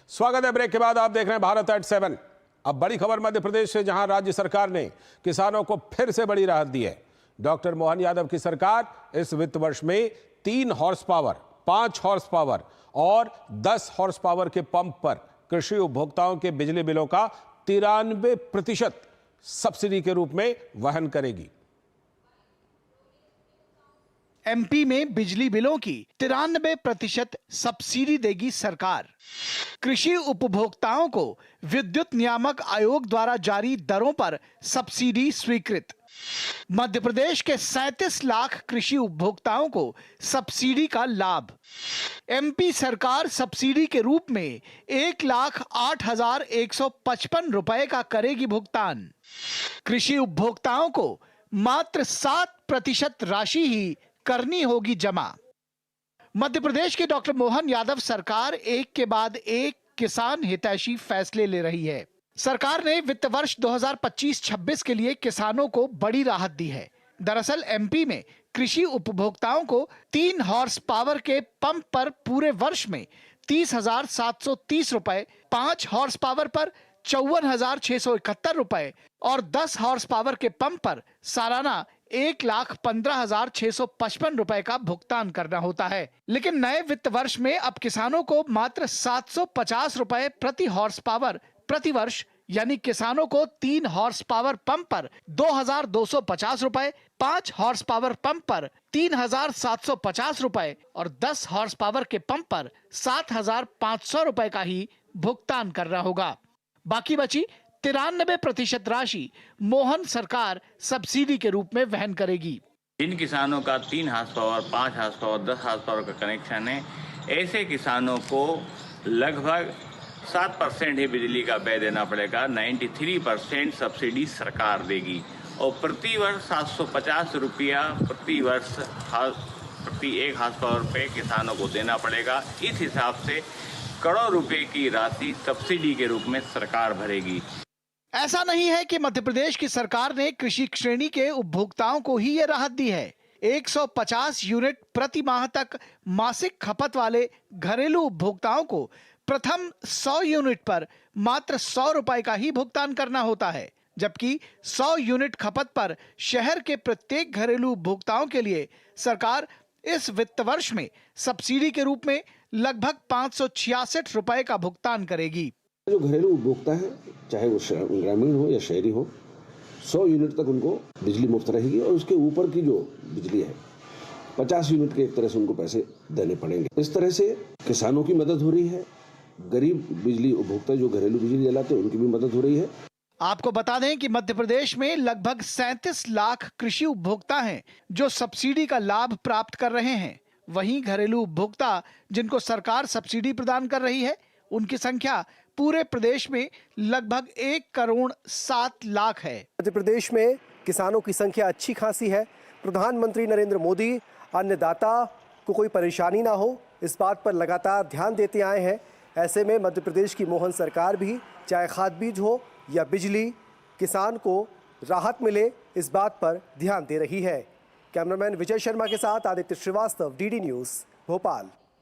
स्वागत है। ब्रेक के बाद आप देख रहे हैं भारत एट 7। अब बड़ी खबर मध्य प्रदेश से, जहां राज्य सरकार ने किसानों को फिर से बड़ी राहत दी है। डॉक्टर मोहन यादव की सरकार इस वित्त वर्ष में 3 हॉर्स पावर, 5 हॉर्स पावर और 10 हॉर्स पावर के पंप पर कृषि उपभोक्ताओं के बिजली बिलों का 93% सब्सिडी के रूप में वहन करेगी। एमपी में बिजली बिलों की 93% सब्सिडी देगी सरकार। कृषि उपभोक्ताओं को विद्युत नियामक आयोग द्वारा जारी दरों पर सब्सिडी स्वीकृत। मध्य प्रदेश के 37 लाख कृषि उपभोक्ताओं को सब्सिडी का लाभ। एमपी सरकार सब्सिडी के रूप में 1,08,155 रुपए का करेगी भुगतान। कृषि उपभोक्ताओं को मात्र 7% राशि ही करनी होगी जमा। मध्य प्रदेश के डॉक्टर मोहन यादव सरकार एक के बाद एक किसान हितैषी फैसले ले रही है। सरकार ने वित्त वर्ष 2025-26 के लिए किसानों को बड़ी राहत दी है। दरअसल एमपी में कृषि उपभोक्ताओं को 3 हॉर्स पावर के पंप पर पूरे वर्ष में 30,730 रुपए, 5 हॉर्स पावर पर 54,671 रुपए और 10 हॉर्स पावर के पंप पर सालाना 1,15,655 रुपए का भुगतान करना होता है। लेकिन नए वित्त वर्ष में अब किसानों को मात्र 750 रुपए प्रति हॉर्स पावर प्रति वर्ष, यानी किसानों को 3 हॉर्स पावर पंप पर 2,250 रुपए, 5 हॉर्स पावर पंप पर 3,750 रुपए और 10 हॉर्स पावर के पंप पर 7,500 रुपए का ही भुगतान करना होगा। बाकी बची 93% राशि मोहन सरकार सब्सिडी के रूप में वहन करेगी। जिन किसानों का 3 horse power, 5 horse power, 10 horse power का कनेक्शन है, ऐसे किसानों को लगभग 7% ही बिजली का व्यय देना पड़ेगा। 93% सब्सिडी सरकार देगी और प्रति वर्ष 750 रुपया प्रति वर्ष प्रति 1 हॉर्स पावर पे किसानों को देना पड़ेगा। इस हिसाब से करोड़ रुपए की राशि सब्सिडी के रूप में सरकार भरेगी। ऐसा नहीं है कि मध्य प्रदेश की सरकार ने कृषि श्रेणी के उपभोक्ताओं को ही यह राहत दी है। 150 यूनिट प्रति माह तक मासिक खपत वाले घरेलू उपभोक्ताओं को प्रथम 100 यूनिट पर मात्र 100 रुपए का ही भुगतान करना होता है, जबकि 100 यूनिट खपत पर शहर के प्रत्येक घरेलू उपभोक्ताओं के लिए सरकार इस वित्त वर्ष में सब्सिडी के रूप में लगभग 566 रुपए का भुगतान करेगी। जो घरेलू उपभोक्ता है, चाहे वो ग्रामीण हो या शहरी हो, 100 यूनिट तक उनको बिजली मुफ्त रहेगी और उसके ऊपर की जो बिजली है 50 यूनिट के एक तरह से उनको पैसे देने पड़ेंगे। इस तरह से किसानों की मदद हो रही है, गरीब बिजली उपभोक्ता जो घरेलू बिजली जलाते हैं उनकी भी मदद हो रही है। आपको बता दें कि मध्य प्रदेश में लगभग 37 लाख कृषि उपभोक्ता हैं जो सब्सिडी का लाभ प्राप्त कर रहे हैं। वहीं घरेलू उपभोक्ता जिनको सरकार सब्सिडी प्रदान कर रही है, उनकी संख्या पूरे प्रदेश में लगभग 1,07,00,000 है। मध्य प्रदेश में किसानों की संख्या अच्छी खासी है। प्रधानमंत्री नरेंद्र मोदी अन्नदाता को कोई परेशानी ना हो, इस बात पर लगातार ध्यान देते आए हैं। ऐसे में मध्य प्रदेश की मोहन सरकार भी, चाहे खाद बीज हो या बिजली, किसान को राहत मिले, इस बात पर ध्यान दे रही है। कैमरामैन विजय शर्मा के साथ आदित्य श्रीवास्तव, डीडी न्यूज़, भोपाल।